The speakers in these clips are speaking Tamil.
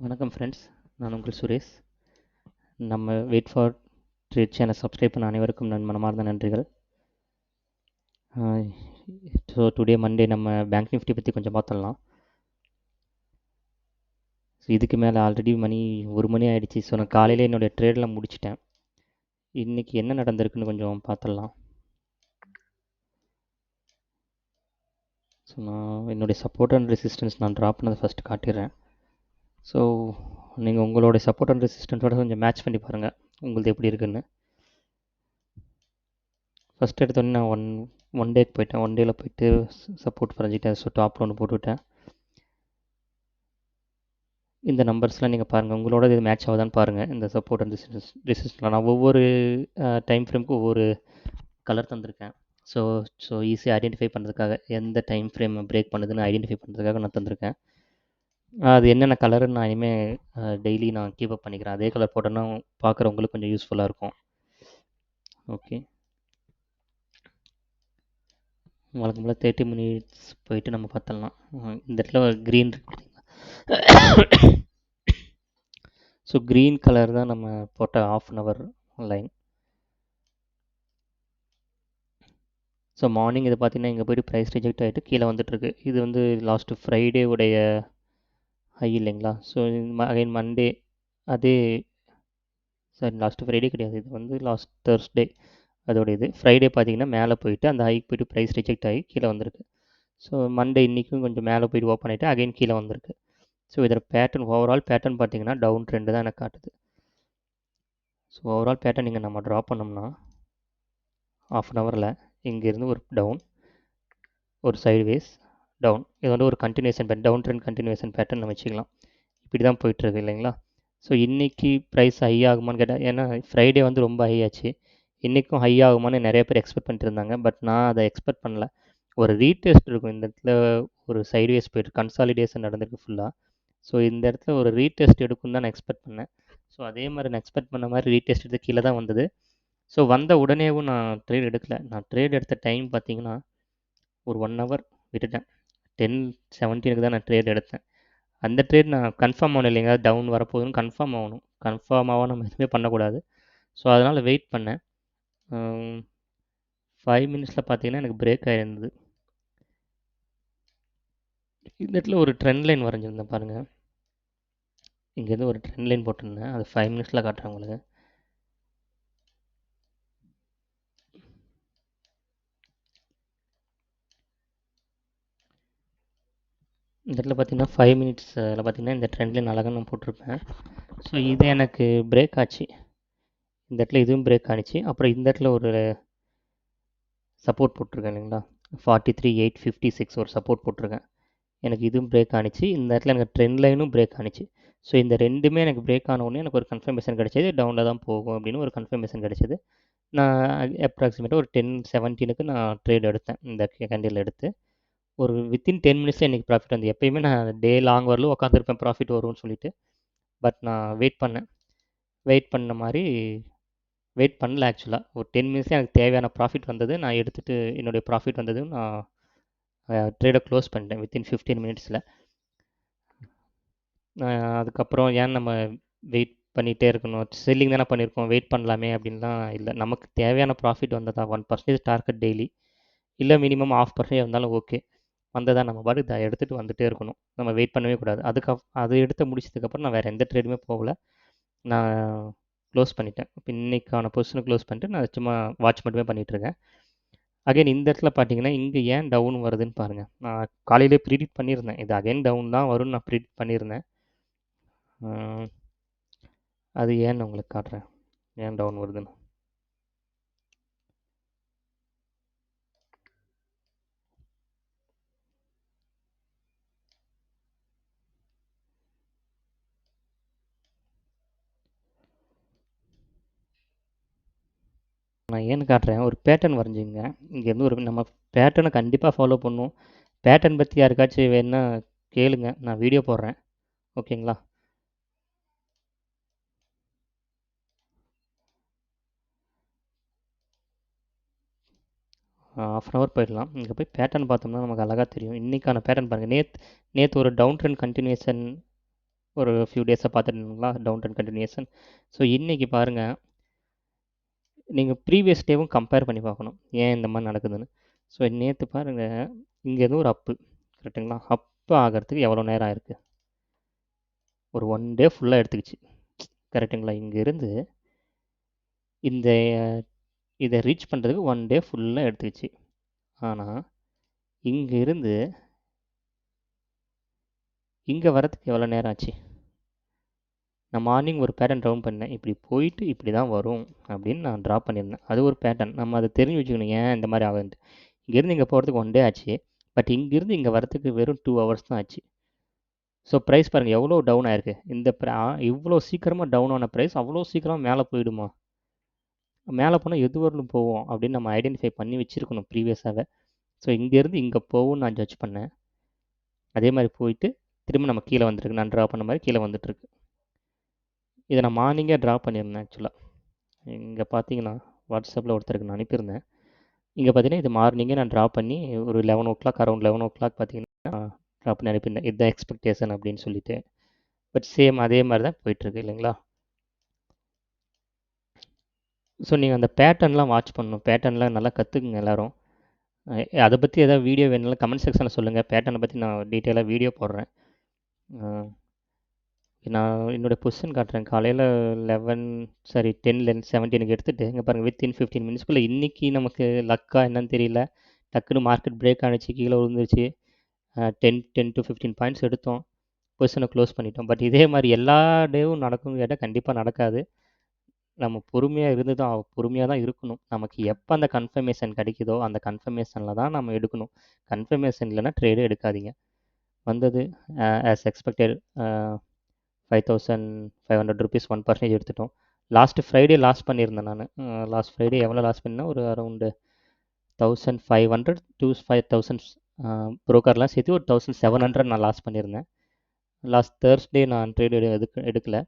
வணக்கம் ஃப்ரெண்ட்ஸ், நான் உங்கள் சுரேஷ். நம்ம wait for trade channel subscribe பண்ண அனைவருக்கும் மனமார்ந்த நன்றிகள். ஸோ டுடே மண்டே நம்ம பேங்க் நிஃப்டி பற்றி கொஞ்சம் பார்த்துடலாம். ஸோ இதுக்கு மேலே ஆல்ரெடி மணி 1 மணி ஆகிடுச்சு. ஸோ நான் காலையில் என்னுடைய ட்ரேடெலாம் முடிச்சிட்டேன். இன்றைக்கி என்ன நடந்திருக்குன்னு கொஞ்சம் பார்த்துடலாம். ஸோ நான் என்னுடைய சப்போர்ட் அண்ட் ரெசிஸ்டன்ஸ் நான் ட்ரா பண்ணதை ஃபஸ்ட்டு காட்டிடுறேன். ஸோ நீங்கள் உங்களுடைய சப்போர்ட் அண்ட் ரெசிஸ்டன்ஸோட கொஞ்சம் மேட்ச் பண்ணி பாருங்கள் உங்களுக்கு எப்படி இருக்குன்னு. ஃபஸ்ட் எடுத்தோடனே நான் ஒன் டேக்கு போயிட்டேன். ஒன் டேயில் போயிட்டு சப்போர்ட் வரைஞ்சிட்டேன். ஸோ டாப்பில் ஒன்று போட்டுவிட்டேன். இந்த நம்பர்ஸ்லாம் நீங்கள் பாருங்கள், உங்களோட இது மேட்ச் ஆகுதான்னு பாருங்கள். இந்த சப்போர்ட் அண்ட் ரெசிஸ்டன்ஸ்லாம் நான் ஒவ்வொரு டைம் ஃப்ரேமுக்கும் ஒவ்வொரு கலர் தந்திருக்கேன். ஸோ ஸோ ஈஸியாக ஐடென்டிஃபை பண்ணுறதுக்காக, எந்த டைம் ஃப்ரேம் பிரேக் பண்ணுதுன்னு ஐடென்டிஃபை பண்ணுறதுக்காக நான் தந்திருக்கேன். அது என்னென்ன கலருன்னு நான் இனிமேல் டெய்லி நான் கீப் அப் பண்ணிக்கிறேன். அதே கலர் போட்டோன்னா பார்க்குறவங்களுக்கு கொஞ்சம் யூஸ்ஃபுல்லாக இருக்கும். ஓகே, வழக்கம் போல் 30 மினிட்ஸ் போயிட்டு நம்ம பார்த்துடலாம். இந்த இடத்துல க்ரீன் ஸோ க்ரீன் கலர் தான் நம்ம போட்ட ½ லைன். ஸோ மார்னிங் இது பார்த்தீங்கன்னா இங்கே போய்ட்டு ப்ரைஸ் ரிஜெக்ட் ஆகிட்டு கீழே வந்துட்டுருக்கு. இது வந்து லாஸ்ட்டு ஃப்ரைடே உடைய ஹை இல்லைங்களா? ஸோ அகைன் மண்டே அதே, சாரி லாஸ்ட்டு ஃப்ரைடே கிடையாது, இது வந்து லாஸ்ட் தேர்ஸ்டே அதோடைய இது. ஃப்ரைடே பார்த்தீங்கன்னா மேலே போயிட்டு அந்த ஹைக்கு போய்ட்டு ப்ரைஸ் ரிஜெக்ட் ஆகி கீழே வந்திருக்கு. ஸோ மண்டே இன்றைக்கும் கொஞ்சம் மேலே போய்ட்டு ஓப்பன் ஆகிட்டு அகைன் கீழே வந்திருக்கு. ஸோ இதோட பேட்டர்ன், ஓவரால் பேட்டர்ன் பார்த்தீங்கன்னா டவுன் ட்ரெண்டு தான் எனக்கு காட்டுது. ஸோ ஓவரால் பேட்டர்ன் இங்கே நம்ம ட்ரா பண்ணோம்னா ½ இங்கேருந்து ஒரு டவுன், ஒரு சைட்வேஸ் டவுன், இது வந்து ஒரு continuation pattern, down trend continuation pattern நம்ம வச்சுக்கலாம். இப்படி தான் போயிட்டுருக்கு இல்லைங்களா? ஸோ இன்றைக்கி ப்ரைஸ் ஹை ஆகுமான்னு கேட்டால், ஏன்னா ஃப்ரைடே வந்து ரொம்ப ஹை ஆச்சு, இன்றைக்கும் ஹை ஆகுமான்னு நிறைய பேர் எக்ஸ்பெக்ட் பண்ணிட்டு இருந்தாங்க. பட் நான் அதை எக்ஸ்பெக்ட் பண்ணல. ஒரு ரீடெஸ்ட் இருக்கும் இந்த இடத்துல, ஒரு சைட்வேஸ் போய்ட்டு கன்சாலிடேஷன் நடந்திருக்கு ஃபுல்லாக. ஸோ இந்த இடத்துல ஒரு ரீடெஸ்ட் எடுக்குன்னு தான் நான் எக்ஸ்பெக்ட் பண்ணேன். ஸோ அதே மாதிரி நான் எக்ஸ்பெக்ட் பண்ண மாதிரி ரீடெஸ்ட் எடுத்து கீழே தான் வந்தது. ஸோ வந்த உடனேவும் நான் ட்ரேட் எடுக்கல. நான் ட்ரேட் எடுத்த டைம் பார்த்தீங்கன்னா ஒரு 1 ஹவர் விட்டுட்டேன். 10:17 தான் நான் ட்ரேட் எடுத்தேன். அந்த ட்ரேட் நான் கன்ஃபார்ம் ஆகணும் இல்லைங்க, டவுன் வரப்போகுதுன்னு கன்ஃபார்ம் ஆகணும். கன்ஃபார்ம் ஆக நம்ம எதுவுமே பண்ணக்கூடாது. ஸோ அதனால் வெயிட் பண்ணேன். 5 மினிட்ஸில் பார்த்தீங்கன்னா எனக்கு பிரேக் ஆகிருந்தது. இந்த இடத்துல ஒரு ட்ரெண்ட் லைன் வரைஞ்சிருந்தேன் பாருங்கள். இங்கேருந்து ஒரு ட்ரெண்ட் லைன் போட்டிருந்தேன். அது 5 மினிட்ஸில் காட்டுறேன் உங்களுக்கு. இந்த இடத்துல பார்த்தீங்கன்னா 5 மினிட்ஸில் பார்த்தீங்கன்னா இந்த ட்ரெண்ட் லைன் அழகாக நான் போட்டிருப்பேன். ஸோ இது எனக்கு பிரேக் ஆச்சு. இந்த இடத்துல இதுவும் பிரேக் ஆனிச்சு. அப்புறம் இந்த இடத்துல ஒரு சப்போர்ட் போட்டிருக்கேன் இல்லைங்களா, 43,856 ஒரு சப்போர்ட் போட்டிருக்கேன். எனக்கு இதுவும் பிரேக் ஆனிச்சு. இந்த இடத்துல எனக்கு ட்ரெண்ட் லைனும் பிரேக் ஆனிச்சு. ஸோ இந்த ரெண்டுமே எனக்கு பிரேக் ஆன உடனே எனக்கு ஒரு கன்ஃபர்மேஷன் கிடைச்சது, டவுனில் தான் போகும் அப்படின்னு ஒரு கன்ஃபர்மேஷன் கிடைச்சது. நான் அப்ராக்சிமேட்டாக ஒரு 10:17 நான் ட்ரேட் எடுத்தேன். இந்த கேண்டில் எடுத்து ஒரு வித்தின் 10 மினிட்ஸில் எனக்கு ப்ராஃபிட் வந்து, எப்பயுமே நான் டே லாங் வரலும் உட்காந்துருப்பேன் ப்ராஃபிட் வரும்னு சொல்லிட்டு. பட் நான் வெயிட் பண்ண மாதிரி வெயிட் பண்ணல. ஆக்சுவலாக ஒரு 10 மினிட்ஸில் எனக்கு தேவையான ப்ராஃபிட் வந்தது. நான் எடுத்துகிட்டு என்னுடைய ப்ராஃபிட் வந்தது, நான் ட்ரேடை க்ளோஸ் பண்ணிட்டேன் வித்தின் 15 மினிட்ஸில். அதுக்கப்புறம் ஏன் நம்ம வெயிட் பண்ணிகிட்டே இருக்கணும், செல்லிங் தானே பண்ணியிருக்கோம், வெயிட் பண்ணலாமே அப்படின்லாம் இல்லை. நமக்கு தேவையான ப்ராஃபிட் வந்ததா 1% டார்கெட் டெய்லி, இல்லை மினிமம் 0.5% இருந்தாலும் ஓகே, வந்ததா நம்ம பாட்டு இதை எடுத்துகிட்டு வந்துகிட்டே இருக்கணும். நம்ம வெயிட் பண்ணவே கூடாது. அது எடுத்து முடிச்சதுக்கப்புறம் நான் வேறு எந்த ட்ரேடுமே போகல. நான் க்ளோஸ் பண்ணிட்டேன். இப்போ இன்றைக்கான பொசிஷனை க்ளோஸ் பண்ணிட்டு நான் சும்மா வாட்ச் மட்டுமே பண்ணிகிட்ருக்கேன். அகைன் இந்த இடத்துல பார்த்தீங்கன்னா இங்கே ஏன் டவுன் வருதுன்னு பாருங்கள். நான் காலையிலே ப்ரிடிக்ட் பண்ணியிருந்தேன், இது அகைன் டவுன் தான் வரும்னு நான் ப்ரிடிக்ட் பண்ணியிருந்தேன். அது ஏன்னு உங்களுக்கு காட்டுறேன், ஏன் டவுன் வருதுன்னு. நான் ஏன்னு காட்டுறேன், ஒரு பேட்டர்ன் வரைஞ்சிங்க. இங்கேருந்து ஒரு நம்ம பேட்டர்னை கண்டிப்பாக ஃபாலோ பண்ணுவோம். பேட்டர்ன் பற்றி யாருக்காச்சும் வேணுன்னா கேளுங்க, நான் வீடியோ போடுறேன். ஓகேங்களா? ½ போயிடலாம். இங்கே போய் பேட்டர்ன் பார்த்தோம்னா நமக்கு அழகாக தெரியும். இன்றைக்கான பேட்டர்ன் பாருங்கள். நேற்று ஒரு டவுன் ட்ரெண்ட் கண்டினியூஷன் ஒரு ஃபியூ டேஸாக பார்த்துருந்தீங்களா டவுன் ட்ரெண்ட் கண்டினியூஷன். ஸோ இன்றைக்கி பாருங்கள், நீங்கள் ப்ரீவியஸ் டேவும் கம்பேர் பண்ணி பார்க்கணும் ஏன் இந்த மாதிரி நடக்குதுன்னு. ஸோ நேற்று பாருங்கள், இங்கே எதுவும் ஒரு அப்பு கரெக்டுங்களா, அப்பு ஆகிறதுக்கு எவ்வளோ நேரம் ஆயிருக்கு, ஒரு 1 டே ஃபுல்லாக எடுத்துக்கிச்சு கரெக்டுங்களா. இங்கேருந்து இந்த இதை ரீச் பண்ணுறதுக்கு 1 டே ஃபுல்லாக எடுத்துக்கிச்சு. ஆனால் இங்கே இருந்து இங்கே வரதுக்கு எவ்வளோ நேரம் ஆச்சு. நான் மார்னிங் ஒரு பேட்டர்ன் ட்ரவுன் பண்ணேன், இப்படி போயிட்டு இப்படி தான் வரும் அப்படின்னு நான் ட்ரா பண்ணியிருந்தேன். அது ஒரு பேட்டர்ன், நம்ம அதை தெரிஞ்சு வச்சுக்கணும் ஏன் இந்த மாதிரி ஆகுதுன்ட்டு. இங்கேருந்து இங்கே போகிறதுக்கு 1 டே ஆச்சு, பட் இங்கேருந்து இங்கே வரதுக்கு வெறும் 2 ஹவர்ஸ் தான் ஆச்சு. ஸோ ப்ரைஸ் பாருங்கள் எவ்வளோ டவுன் ஆயிருக்கு. இவ்வளோ சீக்கிரமாக டவுன் ஆன ப்ரைஸ் அவ்வளோ சீக்கிரமாக மேலே போயிடுமா, மேலே போனால் எது வரலும் போவோம் அப்படின்னு நம்ம ஐடென்டிஃபை பண்ணி வச்சுருக்கணும் ப்ரீவியஸாகவே. ஸோ இங்கேருந்து இங்கே போகும்னு நான் ஜட்ஜ் பண்ணேன். அதே மாதிரி போயிட்டு திரும்ப நம்ம கீழே வந்துருக்கு, நான் ட்ரா பண்ண மாதிரி கீழே வந்துட்டுருக்கு. இதை நான் மார்னிங்கே ட்ரா பண்ணியிருந்தேன் ஆக்சுவலாக. இங்கே பார்த்தீங்கன்னா வாட்ஸ்அப்பில் ஒருத்தருக்கு நான் அனுப்பியிருந்தேன். இங்கே பார்த்தீங்கன்னா இது மார்னிங்கே நான் ட்ரா பண்ணி ஒரு 11 o'clock, around 11 o'clock பார்த்தீங்கன்னா ட்ரா பண்ணி அனுப்பியிருந்தேன், இதுதான் எக்ஸ்பெக்டேஷன் அப்படின்னு சொல்லிட்டு. பட் சேம் அதே மாதிரி தான் போயிட்டுருக்கு இல்லைங்களா. ஸோ நீங்கள் அந்த பேட்டர்ன்லாம் வாட்ச் பண்ணணும், பேட்டர்ன்லாம் நல்லா கற்றுக்குங்க எல்லோரும். அதை பற்றி ஏதாவது வீடியோ வேணும்னாலும் கமெண்ட் செக்ஷனில் சொல்லுங்கள், பேட்டர்னை பற்றி நான் டீட்டெயிலாக வீடியோ போடுறேன். நான் என்னோடய பொசிஷன் காட்டுறேன். காலையில் 10 17க்கு எடுத்துகிட்டு இங்கே பாருங்கள், வித்தின் 15 மினிட்ஸ்க்குள்ளே இன்றைக்கி நமக்கு லக்கா என்னன்னு தெரியல, டக்குன்னு மார்க்கெட் பிரேக் ஆனிச்சு, கீழே விழுந்துருச்சு. 10 to 15 பாயிண்ட்ஸ் எடுத்தோம், பொசிஷனை க்ளோஸ் பண்ணிட்டோம். பட் இதே மாதிரி எல்லா டேவும் நடக்கும்னு கேட்டால் கண்டிப்பாக நடக்காது. நம்ம பொறுமையாக தான் இருக்கணும். நமக்கு எப்போ அந்த கன்ஃபர்மேஷன் கிடைக்குதோ அந்த கன்ஃபர்மேஷனில் தான் நம்ம எடுக்கணும். கன்ஃபர்மேஷன் இல்லைன்னா ட்ரேடே எடுக்காதீங்க. வந்தது ஆஸ் எக்ஸ்பெக்டட் 5,500 ருபீஸ் 1% எடுத்துட்டோம். லாஸ்ட்டு ஃப்ரைடே லாஸ் பண்ணியிருந்தேன் நான். லாஸ்ட் ஃப்ரைடே எவ்வளோ லாஸ் பண்ணேன்னா ஒரு அரௌண்டு 1,500 to 5,000 ப்ரோக்கர்லாம் சேர்த்து ஒரு 1,700 நான் லாஸ் பண்ணியிருந்தேன். லாஸ்ட் தேர்ஸ்டே நான் ட்ரேட் எடுக்கல.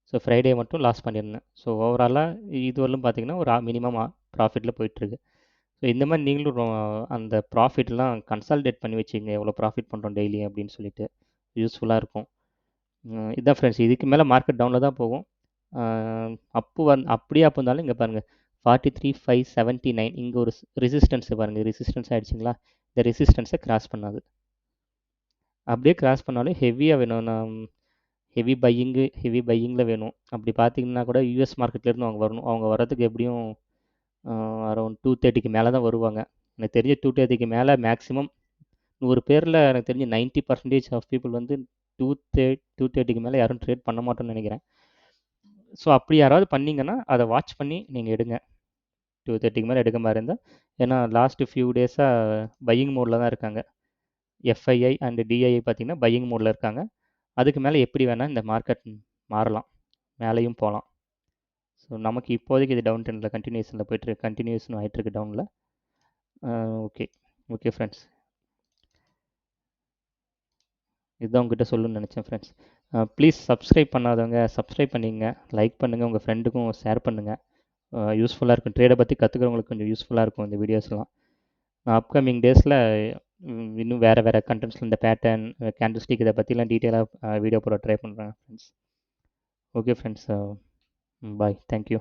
ஸோ ஃப்ரைடே மட்டும் லாஸ் பண்ணியிருந்தேன். ஸோ ஓவராலாக இதுவரையிலும் பார்த்தீங்கன்னா ஒரு மினிமம் ப்ராஃபிட்டில் போயிட்டுருக்கு. ஸோ இந்த மாதிரி நீங்களும் அந்த ப்ராஃபிட்லாம் கன்சால்டேட் பண்ணி வச்சுங்க, எவ்வளோ ப்ராஃபிட் பண்ணுறோம் டெய்லி அப்படின்னு சொல்லிட்டு யூஸ்ஃபுல்லாக இருக்கும். இதுதான் ஃப்ரெண்ட்ஸ், இதுக்கு மேலே மார்க்கெட் டவுனில் தான் போகும். அப்படியே அப்போ இருந்தாலும் இங்கே பாருங்கள் 43,579 இங்கே ஒரு ரெசிஸ்டன்ஸ் பாருங்கள், ரெசிஸ்டன்ஸ் ஆகிடுச்சிங்களா. இந்த ரெசிஸ்டன்ஸை கிராஸ் பண்ணாது, அப்படியே கிராஸ் பண்ணாலும் ஹெவியாக வேணும். நான் ஹெவி பையிங்கில் வேணும். அப்படி பார்த்தீங்கன்னா கூட யூஎஸ் மார்க்கெட்லேருந்து அவங்க வரணும். அவங்க வர்றதுக்கு எப்படியும் அரௌண்ட் 230க்கு மேலே தான் வருவாங்க. எனக்கு தெரிஞ்ச 230க்கு மேலே மேக்ஸிமம் 100 பேரில் எனக்கு தெரிஞ்ச 90% ஆஃப் பீப்புள் வந்து 230க்கு மேலே யாரும் ட்ரேட் பண்ண மாட்டோம்னு நினைக்கிறேன். ஸோ அப்படி யாராவது பண்ணிங்கன்னா அதை வாட்ச் பண்ணி நீங்கள் எடுங்க, 230க்கு மேலே எடுக்க மாதிரி இருந்தால். ஏன்னா லாஸ்ட்டு ஃபியூ டேஸாக பையிங் மோடில் தான் இருக்காங்க. எஃப்ஐஐ அண்ட் டிஐஐ பார்த்திங்கன்னா பையிங் மோடில் இருக்காங்க. அதுக்கு மேலே எப்படி வேணால் இந்த மார்க்கெட் மாறலாம், மேலேயும் போகலாம். ஸோ நமக்கு இப்போதைக்கு இது டவுன் ட்ரெண்டில் கண்டினியூஷன் ஆகிட்டுருக்கு டவுனில். ஓகே ஃப்ரெண்ட்ஸ், இதுதான் உங்ககிட்ட சொல்லணும்னு நினச்சேன் ஃப்ரெண்ட்ஸ். ப்ளீஸ் சப்ஸ்கிரைப் பண்ணாதவங்க சப்ஸ்கிரைப் பண்ணிங்க, லைக் பண்ணுங்கள், உங்கள் ஃப்ரெண்டுக்கும் ஷேர் பண்ணுங்கள். யூஸ்ஃபுல்லாக இருக்கும், ட்ரேடை பற்றி கற்றுக்கிறவங்களுக்கு கொஞ்சம் யூஸ்ஃபுல்லாக இருக்கும் இந்த வீடியோஸ்லாம். நான் அப்கமிங் டேஸில் இன்னும் வேறு கண்டென்ட்ஸில் இந்த பேட்டர்ன், கேண்டில்ஸ்டிக் இதை பற்றிலாம் டீட்டெயிலாக வீடியோ போட ட்ரை பண்ணுறேன் ஃப்ரெண்ட்ஸ். ஓகே ஃப்ரெண்ட்ஸ், பாய், தேங்க்யூ.